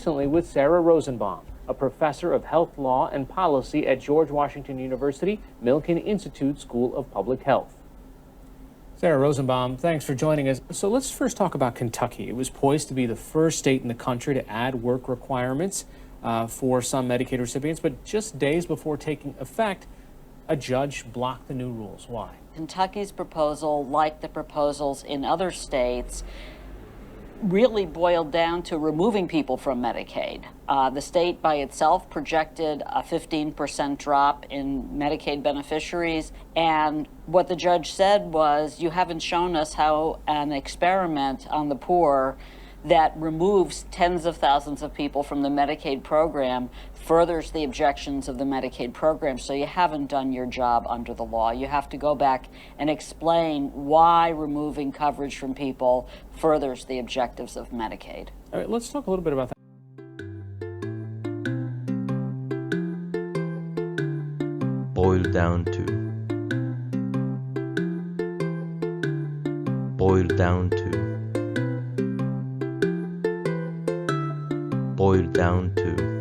recently with Sarah Rosenbaum, a professor of health law and policy at George Washington University Milken Institute School of Public Health. Sarah Rosenbaum, thanks for joining us. So let's first talk about Kentucky. It was poised to be the first state in the country to add work requirements for some Medicaid recipients, but just days before taking effect, a judge blocked the new rules. Why? Kentucky's proposal, like the proposals in other states, really boiled down to removing people from Medicaid. The state by itself projected a 15% drop in Medicaid beneficiaries, and what the judge said was, you haven't shown us how an experiment on the poor that removes tens of thousands of people from the Medicaid program furthers the objections of the Medicaid program, so you haven't done your job under the law. You have to go back and explain why removing coverage from people furthers the objectives of Medicaid. All right, let's talk a little bit about that. Boil down to. Boil down to. Boil down to.